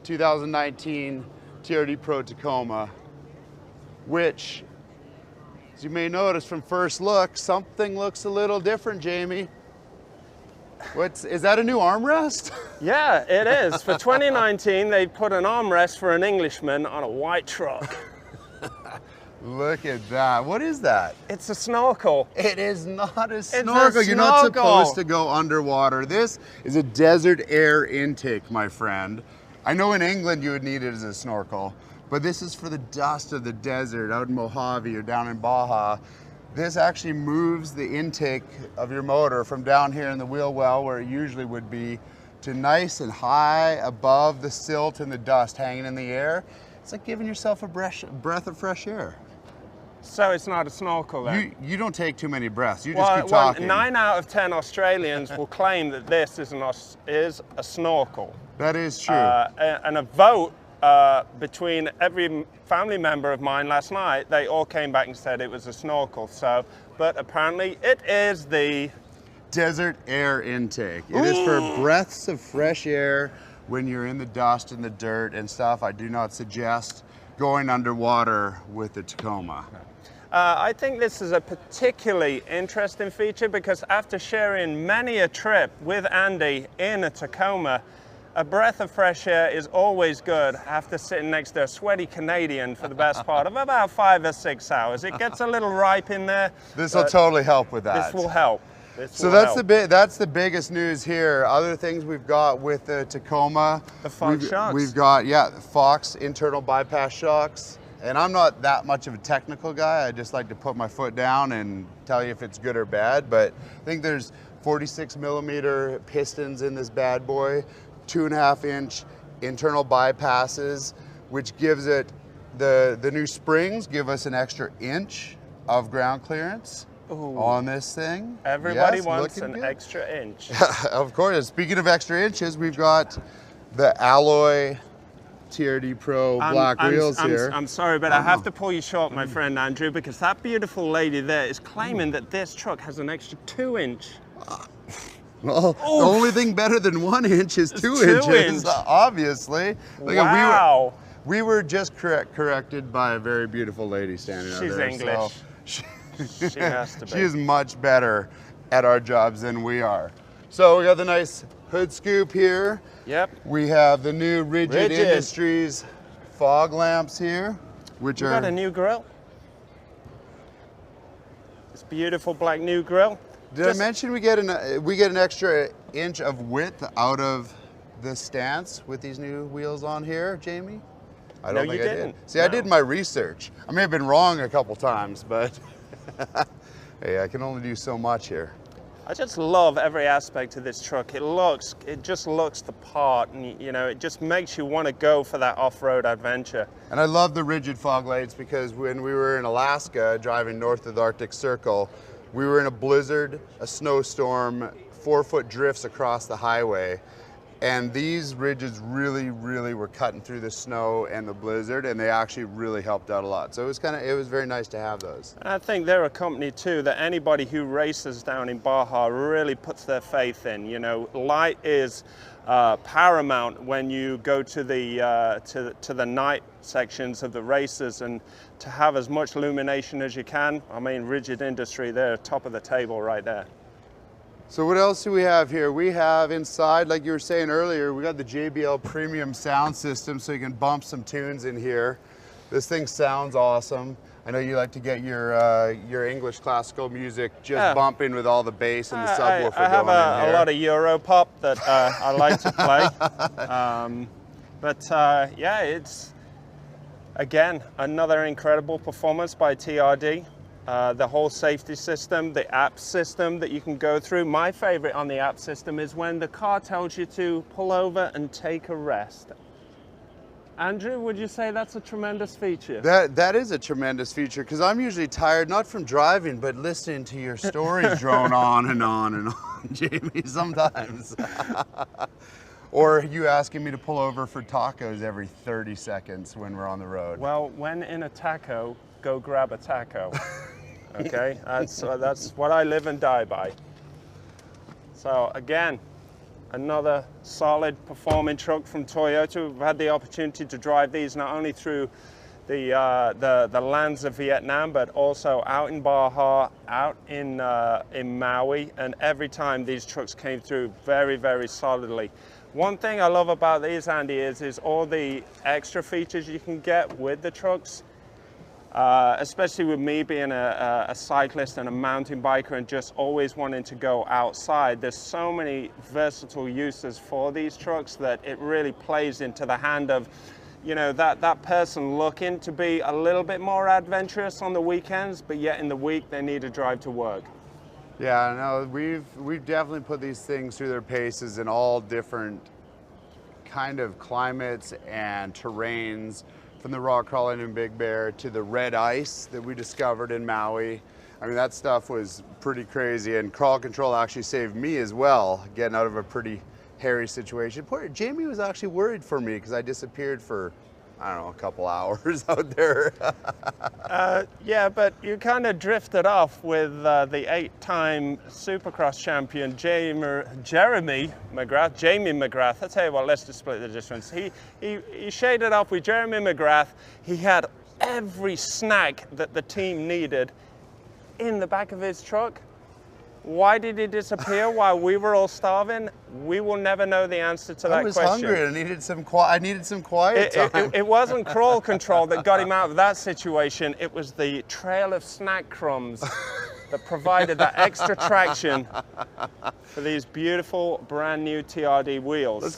2019 TRD Pro Tacoma, which, as you may notice from first look, something looks a little different, Jamie. Is that a new armrest? Yeah, it is. For 2019, they put an armrest for an Englishman on a white truck. Look at that. What is that? It's a snorkel. It is not a snorkel. It's a snorkel. You're not supposed to go underwater. This is a desert air intake, my friend. I know in England you would need it as a snorkel, but this is for the dust of the desert out in Mojave or down in Baja. This actually moves the intake of your motor from down here in the wheel well, where it usually would be, to nice and high above the silt and the dust hanging in the air. It's like giving yourself a breath of fresh air. So it's not a snorkel then? You don't take too many breaths, you just keep talking. 9 out of 10 Australians will claim that this is a snorkel. That is true. And a vote between every family member of mine last night, they all came back and said it was a snorkel. So, but apparently it is the desert air intake. It is for breaths of fresh air when you're in the dust and the dirt and stuff. I do not suggest going underwater with the Tacoma. I think this is a particularly interesting feature because after sharing many a trip with Andy in a Tacoma, a breath of fresh air is always good after sitting next to a sweaty Canadian for the best part of about 5 or 6 hours. It gets a little ripe in there. This will totally help with that. This will help. So that's the biggest news here. Other things we've got with the Tacoma. The Fox shocks. We've got, yeah, the Fox internal bypass shocks. And I'm not that much of a technical guy. I just like to put my foot down and tell you if it's good or bad. But I think there's 46mm pistons in this bad boy, 2.5-inch internal bypasses, which gives it, the new springs give us an extra inch of ground clearance. Ooh. On this thing. Everybody wants an extra inch. Of course. Speaking of extra inches, we've got the alloy TRD Pro black grills here. I'm sorry, but I have to pull you short, my friend Andrew, because that beautiful lady there is claiming that this truck has an extra 2-inch. Well, the only thing better than 1 inch is 2 inches, obviously. Wow. We were just corrected by a very beautiful lady standing out there. She's English. So she has to be. She is much better at our jobs than we are. So we got the nice hood scoop here. Yep. We have the new Rigid Industries fog lamps here, which are... We got a new grille. This beautiful black new grille. Did I mention we get an extra inch of width out of the stance with these new wheels on here, Jamie? I don't think I did. See, I did my research. I may have been wrong a couple times, but hey, I can only do so much here. I just love every aspect of this truck. It just looks the part, and you know, it just makes you want to go for that off-road adventure. And I love the rigid fog lights because when we were in Alaska driving north of the Arctic Circle, we were in a blizzard, a snowstorm, 4-foot drifts across the highway. And these rigids really, really were cutting through the snow and the blizzard, and they actually really helped out a lot. So it was very nice to have those. And I think they're a company too that anybody who races down in Baja really puts their faith in. You know, light is paramount when you go to the night sections of the races, and to have as much illumination as you can. I mean, Rigid Industry, they're top of the table right there. So what else do we have here? We have inside, like you were saying earlier, we got the JBL Premium sound system, so you can bump some tunes in here. This thing sounds awesome. I know you like to get your English classical music just bumping with all the bass and the subwoofer I have going in here. a lot of Euro pop that I like to play. Yeah, it's, again, another incredible performance by TRD. The whole safety system, the app system that you can go through. My favorite on the app system is when the car tells you to pull over and take a rest. Andrew, would you say that's a tremendous feature? That is a tremendous feature, because I'm usually tired, not from driving, but listening to your stories drone on and on and on, Jamie, sometimes. Or you asking me to pull over for tacos every 30 seconds when we're on the road. Well, when in a taco, go grab a taco. Okay, that's what I live and die by. So again, Another solid performing truck from Toyota. We've had the opportunity to drive these not only through the lands of Vietnam, but also out in Baja, out in Maui, and every time these trucks came through very, very solidly. One thing I love about these, Andy, is all the extra features you can get with the trucks. Especially with me being a cyclist and a mountain biker and just always wanting to go outside, there's so many versatile uses for these trucks that it really plays into the hand of, you know, that person looking to be a little bit more adventurous on the weekends, but yet in the week they need to drive to work. Yeah, no, we've definitely put these things through their paces in all different kind of climates and terrains, from the rock crawling in Big Bear to the red ice that we discovered in Maui. I mean, that stuff was pretty crazy, and crawl control actually saved me as well, getting out of a pretty hairy situation. Poor Jamie was actually worried for me because I disappeared for, I don't know, a couple hours out there. Yeah, but you kind of drifted off with the 8-time Supercross champion Jeremy McGrath. I tell you what, let's just split the difference. He shaded off with Jeremy McGrath. He had every snack that the team needed in the back of his truck. Why did he disappear while we were all starving? We will never know the answer to that question. I was hungry. I needed some quiet time. It wasn't crawl control that got him out of that situation. It was the trail of snack crumbs that provided that extra traction for these beautiful brand new TRD wheels.